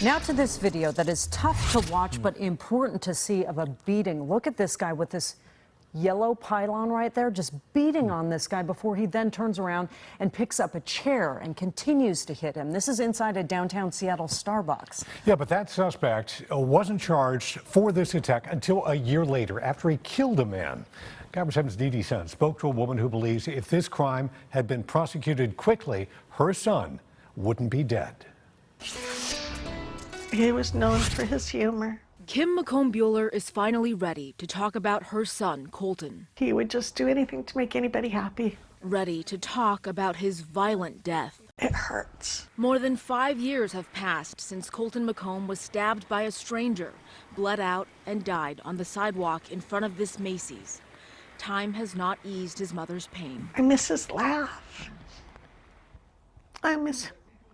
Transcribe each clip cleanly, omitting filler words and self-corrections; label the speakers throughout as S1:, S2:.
S1: Now to this video that is tough to watch but important to see of a beating. Look at this guy with this yellow pylon right there, just beating on this guy before he then turns around and picks up a chair and continues to hit him. This is inside a downtown Seattle Starbucks.
S2: Yeah, but that suspect wasn't charged for this attack until a year later, after he killed a man. Cover 7's Dee Dee Sun spoke to a woman who believes if this crime had been prosecuted quickly, her son wouldn't be dead.
S3: He was known for his humor.
S4: Kim McComb-Buehler is finally ready to talk about her son, Colton.
S3: He would just do anything to make anybody happy.
S4: Ready to talk about his violent death.
S3: It hurts.
S4: More than 5 years have passed since Colton McComb was stabbed by a stranger, bled out, and died on the sidewalk in front of this Macy's. Time has not eased his mother's pain.
S3: I miss his laugh. I miss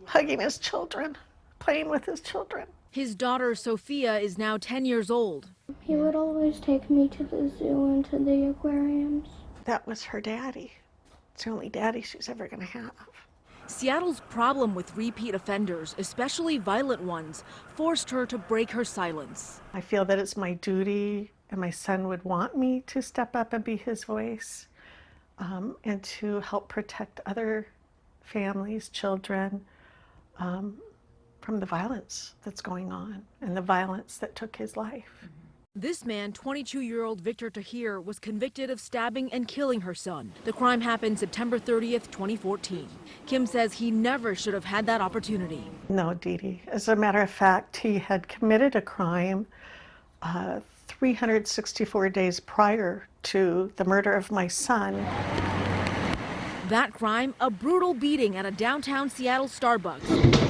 S3: hugging his children, playing with his children.
S4: His daughter, Sophia, is now 10 years old.
S5: He would always take me to the zoo and to the aquariums.
S3: That was her daddy. It's the only daddy she's ever going to have.
S4: Seattle's problem with repeat offenders, especially violent ones, forced her to break her silence.
S3: I feel that it's my duty, and my son would want me to step up and be his voice, and to help protect other families, children, from the violence that's going on and the violence that took his life.
S4: This man, 22-year-old Victor Tahir, was convicted of stabbing and killing her son. The crime happened September 30th, 2014. Kim says he never should have had that opportunity.
S3: No, Dee Dee. As a matter of fact, he had committed a crime 364 days prior to the murder of my son.
S4: That crime, a brutal beating at a downtown Seattle Starbucks.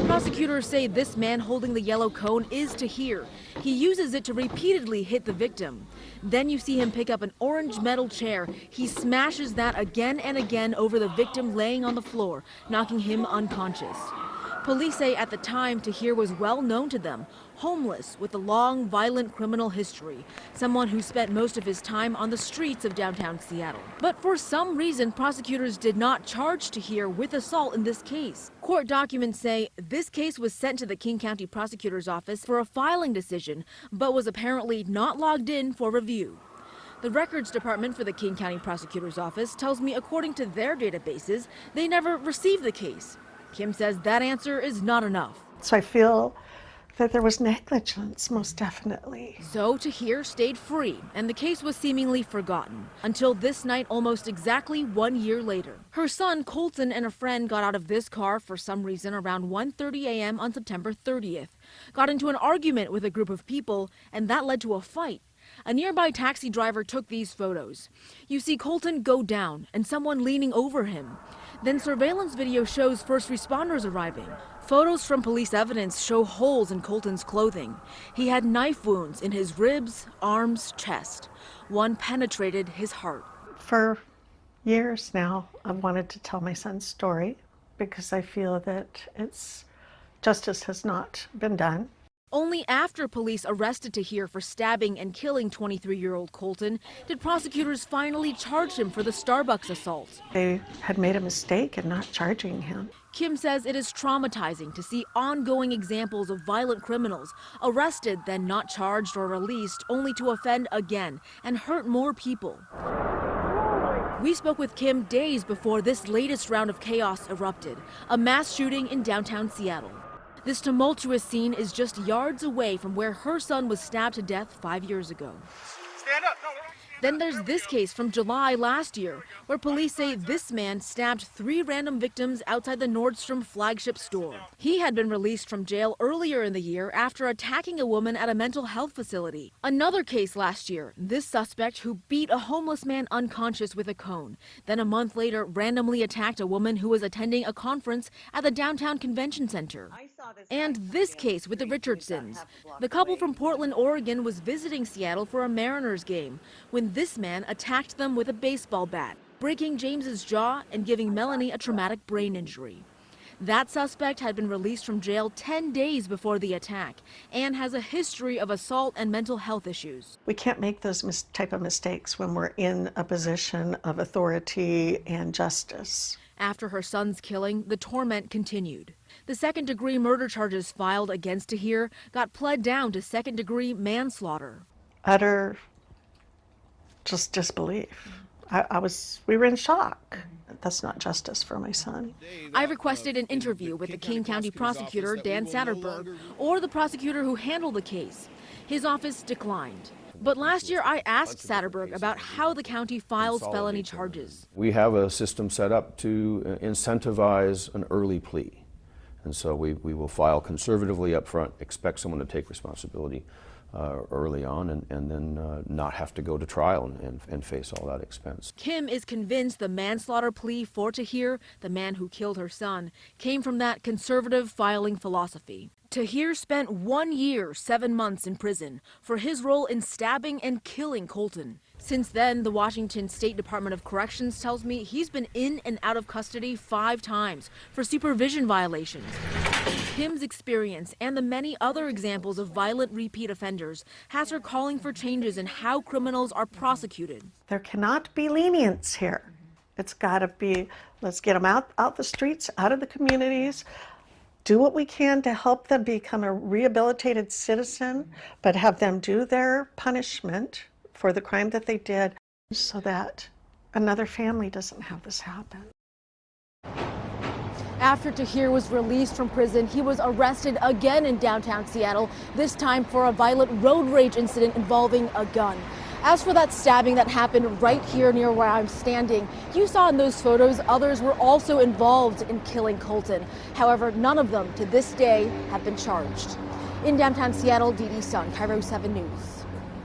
S4: Prosecutors say this man holding the yellow cone is Tahir. He uses it to repeatedly hit the victim. Then you see him pick up an orange metal chair. He smashes that again and again over the victim laying on the floor, knocking him unconscious. Police say at the time Tahir was well known to them, homeless with a long, violent criminal history, someone who spent most of his time on the streets of downtown Seattle. But for some reason, prosecutors did not charge Tahir with assault in this case. Court documents say this case was sent to the King County Prosecutor's Office for a filing decision, but was apparently not logged in for review. The Records Department for the King County Prosecutor's Office tells me according to their databases, they never received the case. Kim says that answer is not enough.
S3: So I feel that there was negligence, most definitely.
S4: So Tahir stayed free, and the case was seemingly forgotten, until this night almost exactly 1 year later. Her son, Colton, and a friend got out of this car for some reason around 1:30 a.m. on September 30th, got into an argument with a group of people, and that led to a fight. A nearby taxi driver took these photos. You see Colton go down and someone leaning over him. Then surveillance video shows first responders arriving. Photos from police evidence show holes in Colton's clothing. He had knife wounds in his ribs, arms, chest. One penetrated his heart.
S3: For years now, I've wanted to tell my son's story because I feel that justice has not been done.
S4: Only after police arrested Tahir for stabbing and killing 23-year-old Colton did prosecutors finally charge him for the Starbucks assault.
S3: They had made a mistake in not charging him.
S4: Kim says it is traumatizing to see ongoing examples of violent criminals arrested, then not charged or released, only to offend again and hurt more people. We spoke with Kim days before this latest round of chaos erupted, a mass shooting in downtown Seattle. This tumultuous scene is just yards away from where her son was stabbed to death 5 years ago.
S6: Stand up. No.
S4: Then there's this case from July last year, where police say this man stabbed 3 random victims outside the Nordstrom flagship store. He had been released from jail earlier in the year after attacking a woman at a mental health facility. Another case last year, this suspect who beat a homeless man unconscious with a cone, then a month later randomly attacked a woman who was attending a conference at the downtown convention center. And this case with the Richardsons. The couple from Portland, Oregon was visiting Seattle for a Mariners game when this man attacked them with a baseball bat, breaking James's jaw and giving Melanie a traumatic brain injury. That suspect had been released from jail 10 days before the attack and has a history of assault and mental health issues.
S3: We can't make those type of mistakes when we're in a position of authority and justice.
S4: After her son's killing, the torment continued. The The second-degree murder charges filed against Tahir got pled down to second-degree manslaughter.
S3: Utter just disbelief. We were in shock. That's not justice for my son.
S4: I requested an interview with the King County prosecutor, Dan Satterberg, or the prosecutor who handled the case. His office declined. But last year, I asked Satterberg about how the county files felony charges.
S6: We have a system set up to incentivize an early plea. And so we will file conservatively up front, expect someone to take responsibility early on, and then not have to go to trial and face all that expense.
S4: Kim is convinced the manslaughter plea for Tahir, the man who killed her son, came from that conservative filing philosophy. Tahir spent 1 year, 7 months in prison for his role in stabbing and killing Colton. Since then, the Washington State Department of Corrections tells me he's been in and out of custody 5 times for supervision violations. Kim's experience and the many other examples of violent repeat offenders has her calling for changes in how criminals are prosecuted.
S3: There cannot be lenience here. It's got to be, let's get them out the streets, out of the communities, do what we can to help them become a rehabilitated citizen, but have them do their punishment for the crime that they did so that another family doesn't have this happen.
S4: After Tahir was released from prison, he was arrested again in downtown Seattle, this time for a violent road rage incident involving a gun. As for that stabbing that happened right here near where I'm standing, you saw in those photos others were also involved in killing Colton. However, none of them to this day have been charged. In downtown Seattle, Dee Dee Sun, Cairo 7 News.